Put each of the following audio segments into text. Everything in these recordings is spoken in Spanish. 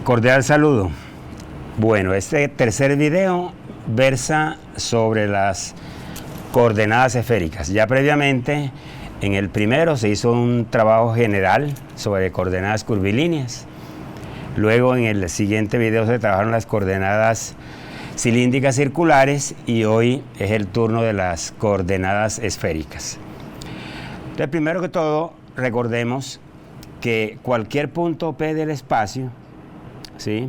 Cordial saludo. Bueno, este tercer video versa sobre las coordenadas esféricas. Ya previamente, en el primero se hizo un trabajo general sobre coordenadas curvilíneas. Luego, en el siguiente video se trabajaron las coordenadas cilíndricas circulares y hoy es el turno de las coordenadas esféricas. Entonces, primero que todo, recordemos que cualquier punto P del espacio, ¿sí?,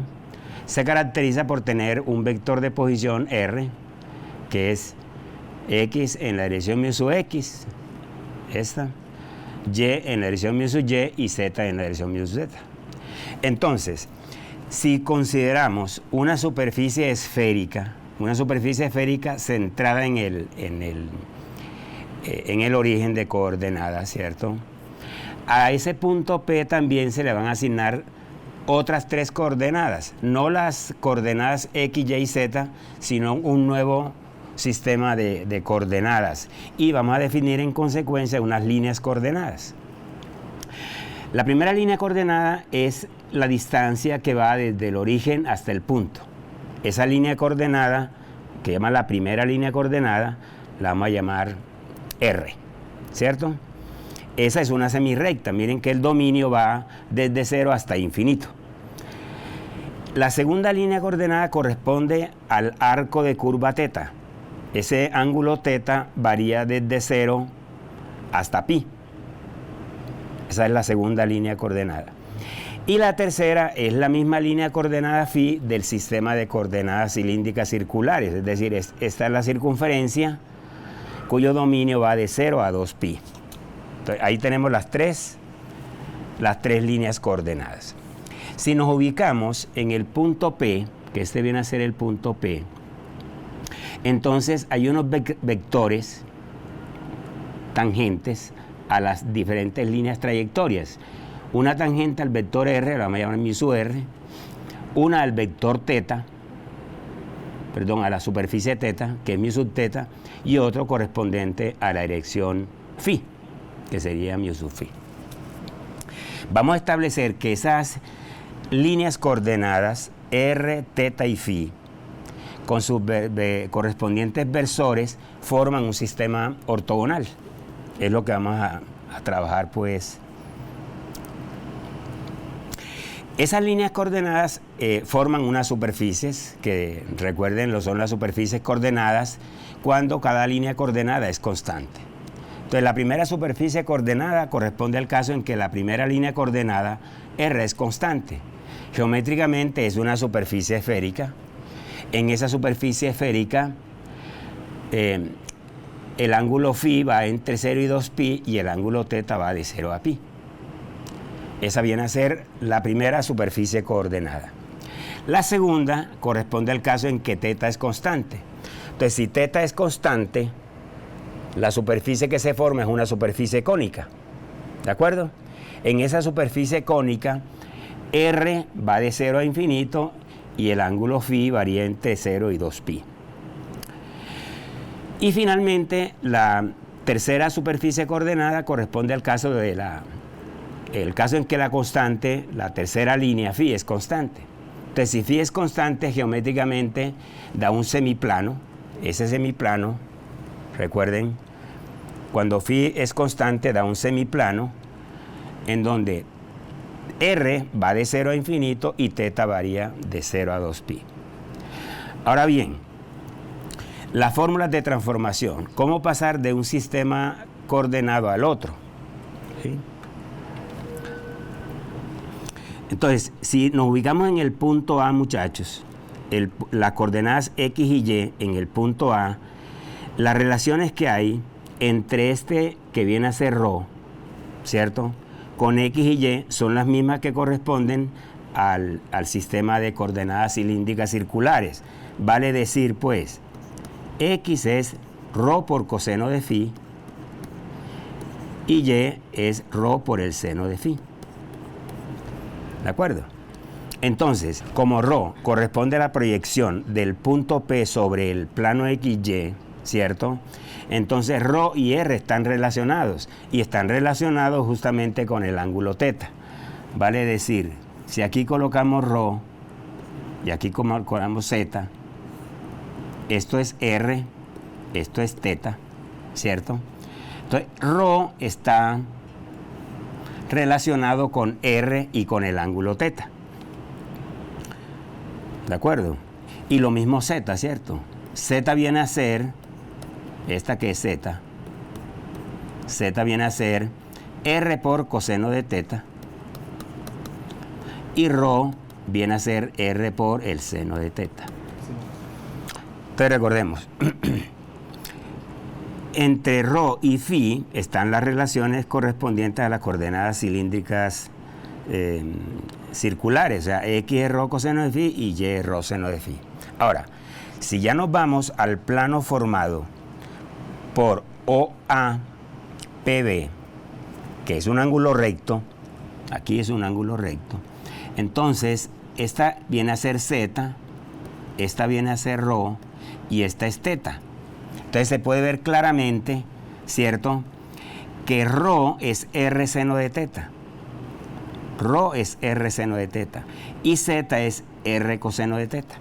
se caracteriza por tener un vector de posición R, que es X en la dirección mu sub X, esta, Y en la dirección mu sub Y y Z en la dirección mu sub Z. Entonces, si consideramos una superficie esférica centrada en el origen de coordenadas, ¿cierto?, a ese punto P también se le van a asignar otras tres coordenadas, no las coordenadas X, Y y Z, sino un nuevo sistema de coordenadas. Y vamos a definir en consecuencia unas líneas coordenadas. La primera línea coordenada es la distancia que va desde el origen hasta el punto. Esa línea coordenada, que llama la primera línea coordenada, la vamos a llamar R, ¿cierto? Esa es una semirrecta. Miren que el dominio va desde 0 hasta infinito. La segunda línea coordenada corresponde al arco de curva θ. Ese ángulo θ varía desde 0 hasta pi. Esa es la segunda línea coordenada. Y la tercera es la misma línea coordenada phi del sistema de coordenadas cilíndricas circulares. Es decir, esta es la circunferencia cuyo dominio va de 0 a 2pi. Entonces, ahí tenemos las tres líneas coordenadas. Si nos ubicamos en el punto P, que este viene a ser el punto P, entonces hay unos vectores tangentes a las diferentes líneas trayectorias. Una tangente al vector R, la vamos a llamar mu sub R, una al vector a la superficie θ, que es mu sub θ, y otro correspondiente a la dirección phi, que sería mu sub phi. Vamos a establecer que esas líneas coordenadas R, θ y phi, con sus correspondientes versores, forman un sistema ortogonal. Es lo que vamos a trabajar, pues. Esas líneas coordenadas forman unas superficies que, recuerden, son las superficies coordenadas cuando cada línea coordenada es constante. Entonces, la primera superficie coordenada corresponde al caso en que la primera línea coordenada R es constante. Geométricamente es una superficie esférica. En esa superficie esférica el ángulo phi va entre 0 y 2pi y el ángulo θ va de 0 a pi. Esa viene a ser la primera superficie coordenada. La segunda corresponde al caso en que θ es constante. Entonces, si θ es constante, la superficie que se forma es una superficie cónica. ¿De acuerdo? En esa superficie cónica, R va de 0 a infinito y el ángulo phi varía entre 0 y 2pi. Y finalmente, la tercera superficie coordenada corresponde al caso el caso en que la constante, la tercera línea phi, es constante. Entonces, si phi es constante, geométricamente da un semiplano. Ese semiplano, recuerden, cuando phi es constante, da un semiplano en donde R va de 0 a infinito y θ varía de 0 a 2pi. Ahora bien, las fórmulas de transformación. ¿Cómo pasar de un sistema coordenado al otro? ¿Sí? Entonces, si nos ubicamos en el punto A, muchachos, las coordenadas X y Y en el punto A, las relaciones que hay entre este que viene a ser ρ, ¿cierto?, con X y Y son las mismas que corresponden al sistema de coordenadas cilíndricas circulares. Vale decir, pues, X es ρ por coseno de phi y Y es ρ por el seno de phi. ¿De acuerdo? Entonces, como ρ corresponde a la proyección del punto P sobre el plano XY, ¿cierto? Entonces ρ y R están relacionados y están relacionados justamente con el ángulo θ. Vale decir si aquí colocamos rho y aquí colocamos z, esto es r, esto es teta, ¿cierto? Entonces, rho está relacionado con r y con el ángulo teta. ¿De acuerdo? Y lo mismo z, ¿cierto? Z viene a ser, esta que es z, z viene a ser r por coseno de teta, y rho viene a ser r por el seno de teta. Entonces recordemos, entre rho y phi están las relaciones correspondientes a las coordenadas cilíndricas circulares, o sea, x es rho coseno de phi y y es rho seno de phi. Ahora, si ya nos vamos al plano formado por OA PB, que es un ángulo recto, aquí es un ángulo recto, entonces esta viene a ser z, esta viene a ser rho y esta es teta. Entonces se puede ver claramente, ¿cierto?, que rho es r seno de teta. Rho es r seno de teta y z es r coseno de teta.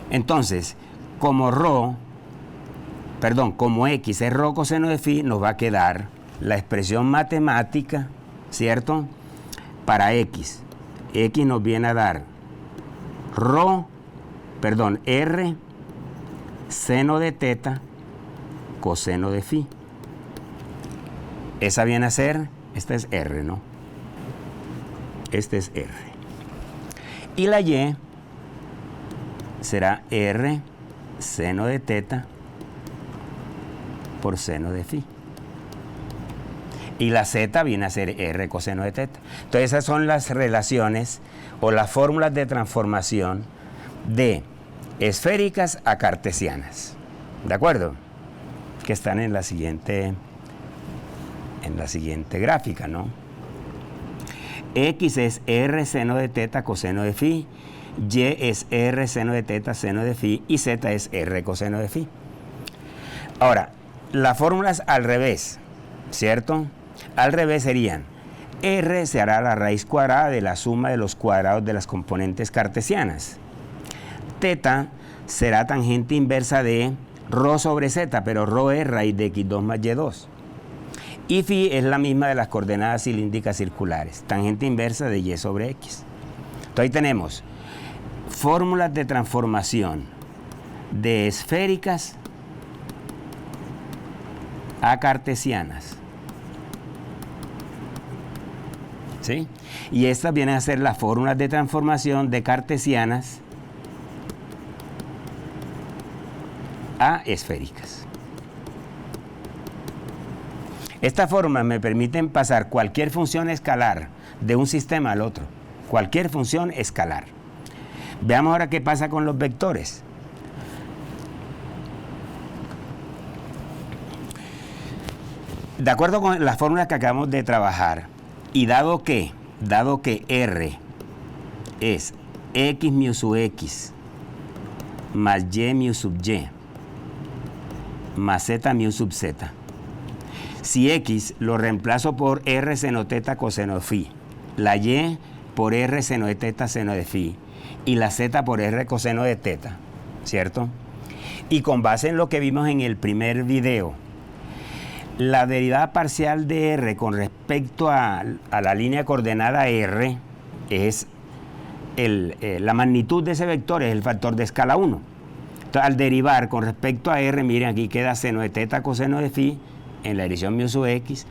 Entonces, como x es rho coseno de phi, nos va a quedar la expresión matemática, ¿cierto?, para x. X nos viene a dar r seno de teta coseno de phi. Esa viene a ser, esta es r, ¿no? Este es r. Y la y será r seno de teta por seno de phi. Y la z viene a ser r coseno de teta. Entonces esas son las relaciones o las fórmulas de transformación de esféricas a cartesianas. ¿De acuerdo? Que están en la siguiente gráfica, ¿no? X es r seno de teta coseno de phi, y es r seno de teta seno de phi y z es r coseno de phi. Ahora, las fórmulas al revés, ¿cierto? Al revés serían, r se hará la raíz cuadrada de la suma de los cuadrados de las componentes cartesianas. Teta será tangente inversa de rho sobre z, pero rho es raíz de x2 más y2. Y phi es la misma de las coordenadas cilíndricas circulares, tangente inversa de y sobre x. Entonces ahí tenemos fórmulas de transformación de esféricas a cartesianas. ¿Sí? Y estas vienen a ser las fórmulas de transformación de cartesianas a esféricas. Estas formas me permiten pasar cualquier función escalar de un sistema al otro. Cualquier función escalar. Veamos ahora qué pasa con los vectores. De acuerdo con las fórmulas que acabamos de trabajar, y dado que R es x mu sub x más y mu sub y más z mu sub z, si x lo reemplazo por r seno teta coseno de phi, la y por r seno de teta seno de phi y la z por r coseno de teta, ¿cierto? Y con base en lo que vimos en el primer video, la derivada parcial de r con respecto a la línea coordenada r es la magnitud de ese vector, es el factor de escala 1. Entonces, al derivar con respecto a r, miren, aquí queda seno de teta coseno de phi en la dirección mu sub x,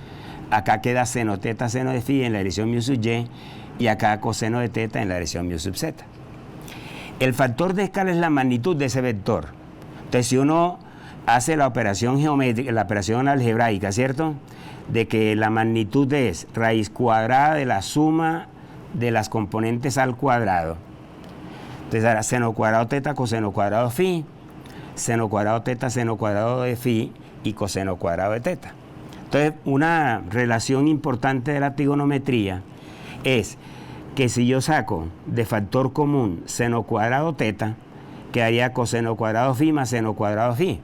acá queda seno teta seno de phi en la dirección mu sub y acá coseno de teta en la dirección mu sub z. El factor de escala es la magnitud de ese vector. Entonces, si uno hace la operación geométrica, la operación algebraica, ¿cierto?, de que la magnitud es raíz cuadrada de la suma de las componentes al cuadrado. Entonces hará seno cuadrado teta coseno cuadrado phi, seno cuadrado teta seno cuadrado de phi y coseno cuadrado de teta. Entonces, una relación importante de la trigonometría es que si yo saco de factor común seno cuadrado teta, quedaría coseno cuadrado phi más seno cuadrado phi,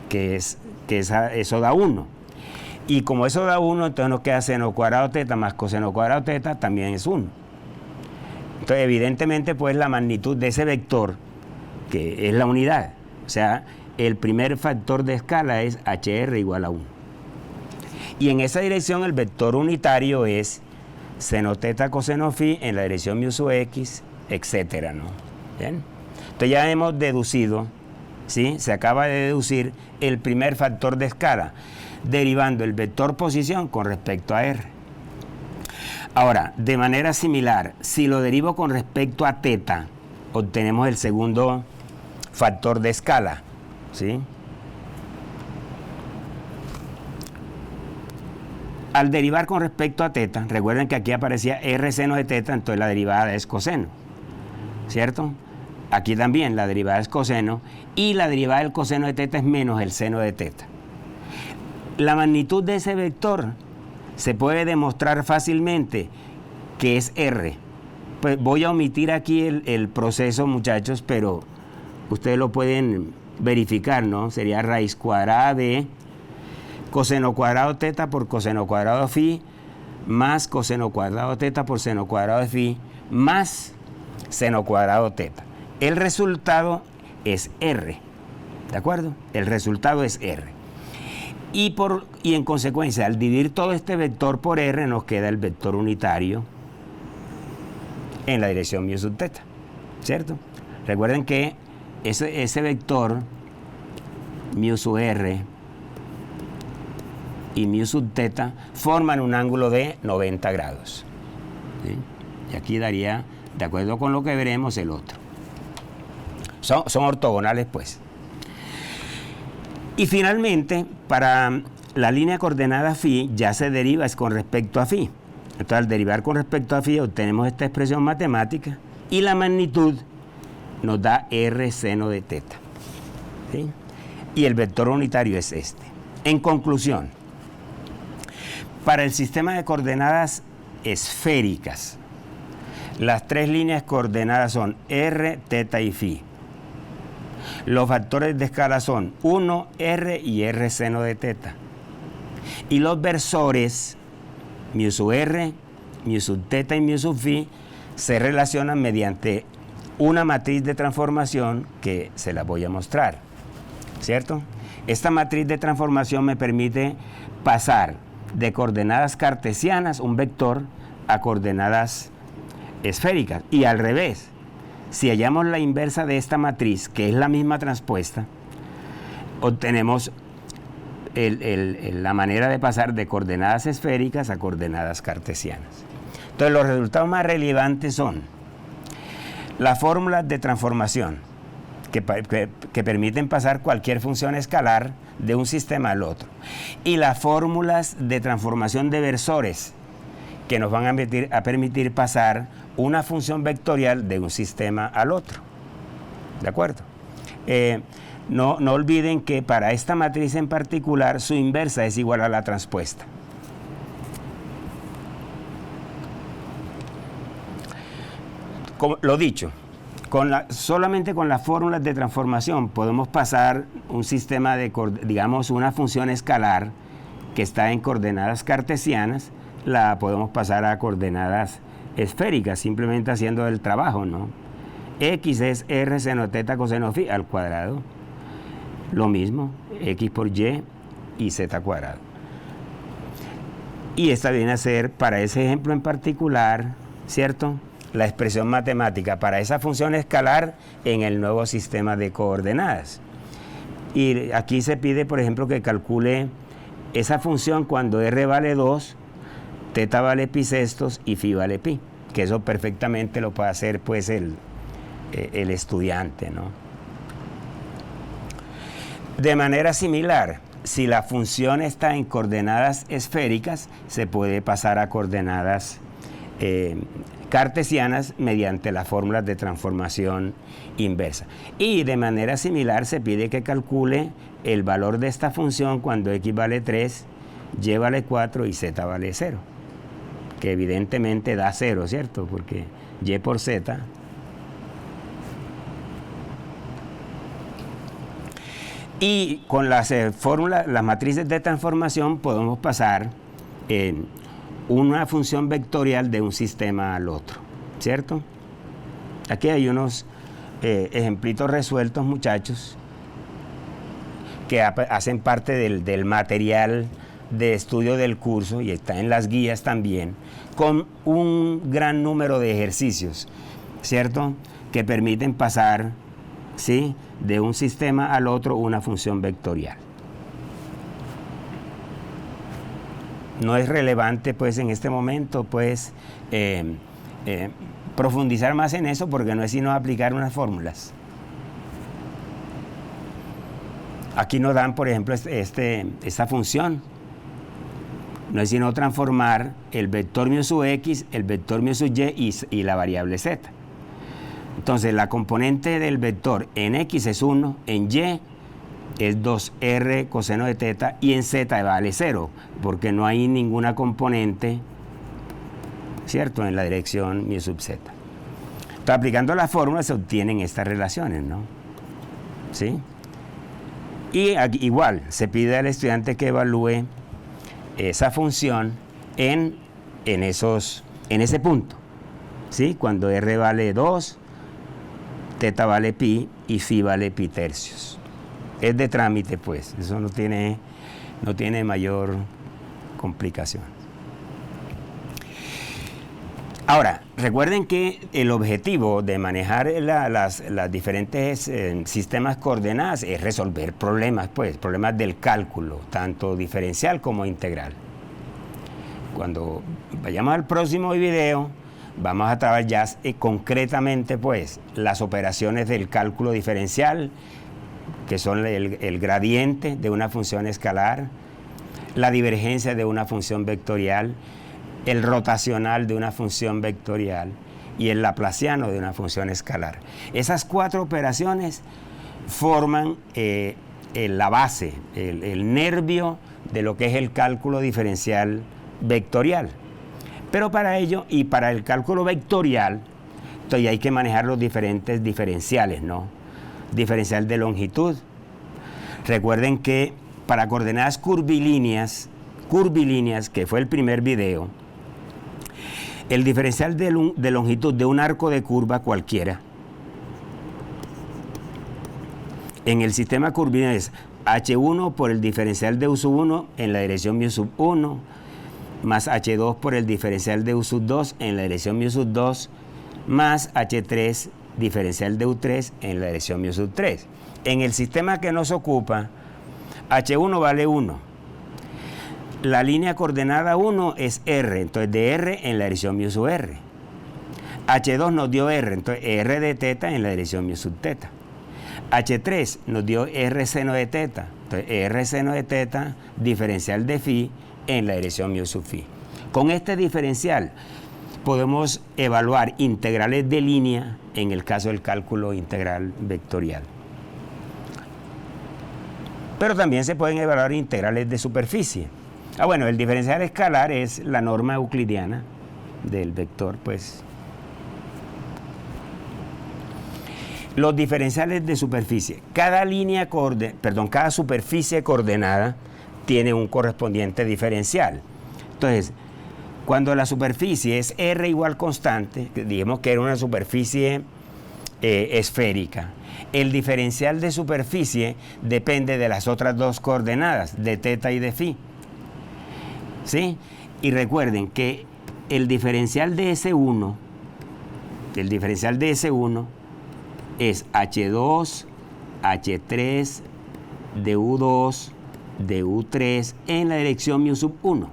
eso da 1. Y como eso da 1, entonces nos queda seno cuadrado teta más coseno cuadrado teta, también es 1. Entonces, evidentemente, pues la magnitud de ese vector, que es la unidad, o sea, el primer factor de escala es HR igual a 1. Y en esa dirección el vector unitario es seno teta coseno phi en la dirección mu sub x, etcétera, ¿no? ¿Bien? Entonces ya hemos deducido, ¿sí? Se acaba de deducir el primer factor de escala, derivando el vector posición con respecto a R. Ahora, de manera similar, si lo derivo con respecto a teta, obtenemos el segundo factor de escala, ¿sí? Al derivar con respecto a teta, recuerden que aquí aparecía R seno de teta, entonces la derivada es coseno, ¿cierto? Aquí también la derivada es coseno y la derivada del coseno de teta es menos el seno de teta. La magnitud de ese vector se puede demostrar fácilmente que es R. Pues voy a omitir aquí el proceso, muchachos, pero ustedes lo pueden verificar, ¿no? Sería raíz cuadrada de coseno cuadrado teta por coseno cuadrado phi más coseno cuadrado teta por seno cuadrado de phi más seno cuadrado teta. El resultado es R, ¿de acuerdo? El resultado es R. Y en consecuencia, al dividir todo este vector por R, nos queda el vector unitario en la dirección mu sub teta, ¿cierto? Recuerden que ese vector mu sub R y mu sub teta forman un ángulo de 90 grados. ¿Sí? Y aquí daría, de acuerdo con lo que veremos, el otro. Son ortogonales, pues. Y finalmente, para la línea coordenada phi, ya se deriva es con respecto a phi. Entonces, al derivar con respecto a phi, obtenemos esta expresión matemática y la magnitud nos da R seno de teta. ¿Sí? Y el vector unitario es este. En conclusión, para el sistema de coordenadas esféricas, las tres líneas coordenadas son R, teta y phi. Los factores de escala son 1, R y R seno de teta. Y los versores, mu sub R, mu sub teta y mu sub phi, se relacionan mediante una matriz de transformación que se la voy a mostrar, ¿cierto? Esta matriz de transformación me permite pasar de coordenadas cartesianas, un vector, a coordenadas esféricas. Y al revés, si hallamos la inversa de esta matriz, que es la misma transpuesta, obtenemos la manera de pasar de coordenadas esféricas a coordenadas cartesianas. Entonces, los resultados más relevantes son las fórmulas de transformación que permiten pasar cualquier función escalar de un sistema al otro, y las fórmulas de transformación de versores que nos van a permitir pasar una función vectorial de un sistema al otro. ¿De acuerdo? No olviden que para esta matriz en particular su inversa es igual a la transpuesta. Como lo dicho, solamente con las fórmulas de transformación podemos pasar un sistema de, digamos, una función escalar que está en coordenadas cartesianas, la podemos pasar a coordenadas esféricas, simplemente haciendo el trabajo, ¿no? X es R seno teta coseno phi al cuadrado. Lo mismo, X por Y y Z cuadrado. Y esta viene a ser, para ese ejemplo en particular, ¿cierto?, la expresión matemática para esa función escalar en el nuevo sistema de coordenadas. Y aquí se pide, por ejemplo, que calcule esa función cuando R vale 2, teta vale pi sextos y phi vale pi, que eso perfectamente lo puede hacer pues el estudiante, ¿no? De manera similar, si la función está en coordenadas esféricas, se puede pasar a coordenadas cartesianas mediante las fórmulas de transformación inversa. Y de manera similar se pide que calcule el valor de esta función cuando x vale 3, y vale 4 y z vale 0, que evidentemente da 0, ¿cierto? Porque y por z y con las fórmulas, las matrices de transformación podemos pasar en una función vectorial de un sistema al otro, ¿cierto? Aquí hay unos ejemplitos resueltos, muchachos, que hacen parte del material de estudio del curso y está en las guías también, con un gran número de ejercicios, ¿cierto?, que permiten pasar, ¿sí?, de un sistema al otro una función vectorial. No es relevante, pues, en este momento, pues, profundizar más en eso, porque no es sino aplicar unas fórmulas. Aquí nos dan, por ejemplo, esta función. No es sino transformar el vector mu sub x, el vector mu sub y la variable z. Entonces, la componente del vector en x es 1, en y es 2r coseno de teta y en z vale 0, porque no hay ninguna componente, ¿cierto?, en la dirección mu sub z. Entonces, aplicando la fórmula se obtienen estas relaciones, ¿no? ¿Sí? Y aquí, igual, se pide al estudiante que evalúe esa función en ese punto, ¿sí? Cuando r vale 2, teta vale pi y phi vale pi tercios. Es de trámite, pues, eso no tiene mayor complicación. Ahora, recuerden que el objetivo de manejar las diferentes sistemas coordenadas es resolver problemas, pues, problemas del cálculo, tanto diferencial como integral. Cuando vayamos al próximo video, vamos a trabajar ya concretamente, pues, las operaciones del cálculo diferencial, que son el gradiente de una función escalar, la divergencia de una función vectorial, el rotacional de una función vectorial y el laplaciano de una función escalar. Esas 4 operaciones forman la base, el nervio de lo que es el cálculo diferencial vectorial. Pero para ello y para el cálculo vectorial, entonces hay que manejar los diferentes diferenciales, ¿no? Diferencial de longitud. Recuerden que para coordenadas curvilíneas, que fue el primer video, el diferencial de longitud de un arco de curva cualquiera en el sistema curvilíneo es h1 por el diferencial de u sub 1 en la dirección mu sub 1 más h2 por el diferencial de u sub 2 en la dirección mu sub 2 más h3 diferencial de u3 en la dirección mu sub 3. En el sistema que nos ocupa, h1 vale 1. La línea coordenada 1 es r, entonces de r en la dirección mu sub r. H2 nos dio r, entonces r de teta en la dirección mu sub teta. H3 nos dio r seno de teta, entonces r seno de teta diferencial de phi en la dirección mu sub phi. Con este diferencial podemos evaluar integrales de línea en el caso del cálculo integral vectorial. Pero también se pueden evaluar integrales de superficie. Bueno, el diferencial escalar es la norma euclidiana del vector, pues. Los diferenciales de superficie. Cada superficie coordenada tiene un correspondiente diferencial. Entonces, cuando la superficie es r igual constante, digamos que era una superficie esférica, el diferencial de superficie depende de las otras 2 coordenadas, de teta y de phi. ¿Sí? Y recuerden que el diferencial de S1 es H2, H3, du2, du3 en la dirección mu sub 1.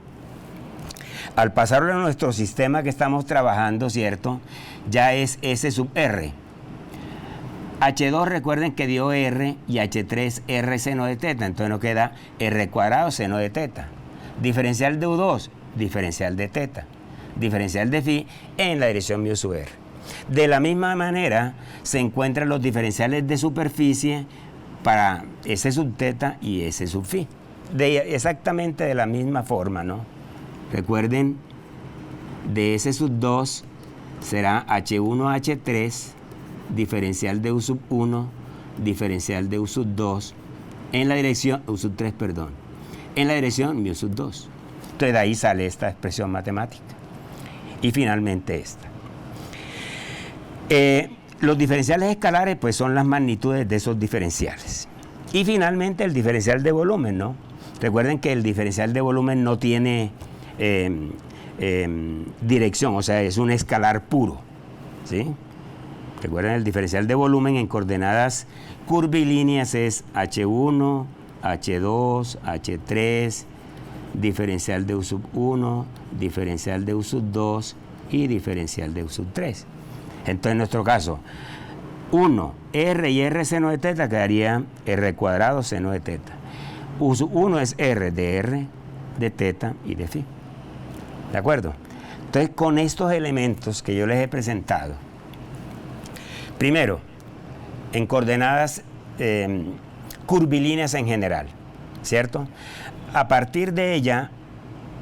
Al pasarlo a nuestro sistema que estamos trabajando, ¿cierto?, ya es S sub R. H2, recuerden que dio R y H3 R seno de teta, entonces nos queda R cuadrado seno de teta. Diferencial de U2, diferencial de teta. Diferencial de phi en la dirección mu sub R. De la misma manera se encuentran los diferenciales de superficie para S sub teta y S sub phi. Exactamente de la misma forma, ¿no? Recuerden, de S sub 2 será H1 H3, diferencial de U sub 1, diferencial de U sub 2, en la dirección, U sub 3, perdón, en la dirección mu sub 2. Entonces de ahí sale esta expresión matemática. Y finalmente esta. Los diferenciales escalares pues son las magnitudes de esos diferenciales. Y finalmente el diferencial de volumen, ¿no? Recuerden que el diferencial de volumen no tiene dirección, o sea, es un escalar puro, ¿sí? Recuerden, el diferencial de volumen en coordenadas curvilíneas es H1, H2, H3, diferencial de U sub 1, diferencial de U sub 2 y diferencial de U sub 3. Entonces, en nuestro caso, 1, R y R seno de teta quedaría R cuadrado seno de teta. U sub 1 es R, de teta y de phi. ¿De acuerdo? Entonces, con estos elementos que yo les he presentado, primero, en coordenadas curvilíneas en general, ¿cierto? A partir de ella,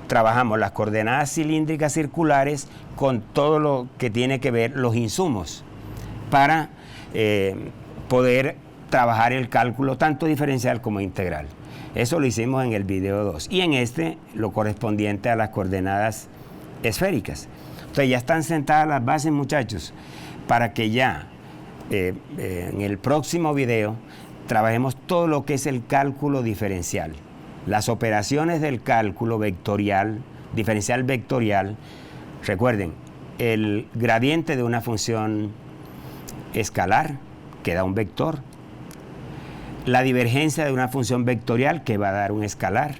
trabajamos las coordenadas cilíndricas circulares con todo lo que tiene que ver los insumos para poder trabajar el cálculo tanto diferencial como integral. Eso lo hicimos en el video 2 y en este lo correspondiente a las coordenadas esféricas. Entonces ya están sentadas las bases, muchachos, para que ya en el próximo video trabajemos todo lo que es el cálculo diferencial. Las operaciones del cálculo vectorial, diferencial vectorial. Recuerden, el gradiente de una función escalar, que da un vector. La divergencia de una función vectorial, que va a dar un escalar.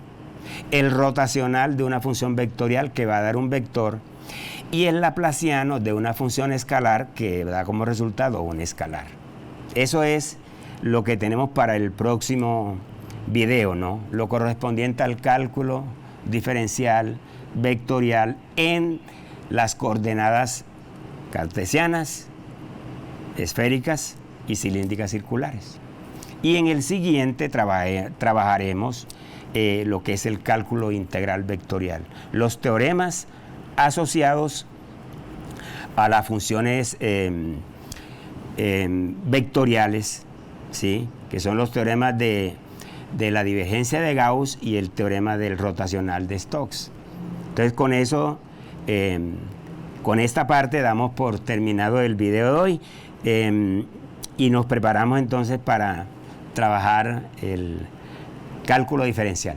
El rotacional de una función vectorial, que va a dar un vector. Y el laplaciano de una función escalar, que da como resultado un escalar. Eso es lo que tenemos para el próximo video, ¿no? Lo correspondiente al cálculo diferencial vectorial en las coordenadas cartesianas, esféricas y cilíndricas circulares. Y en el siguiente trabajaremos lo que es el cálculo integral vectorial, los teoremas asociados a las funciones vectoriales, ¿sí? Que son los teoremas de la divergencia de Gauss y el teorema del rotacional de Stokes. Entonces, con eso, con esta parte damos por terminado el video de hoy y nos preparamos entonces para trabajar el cálculo diferencial.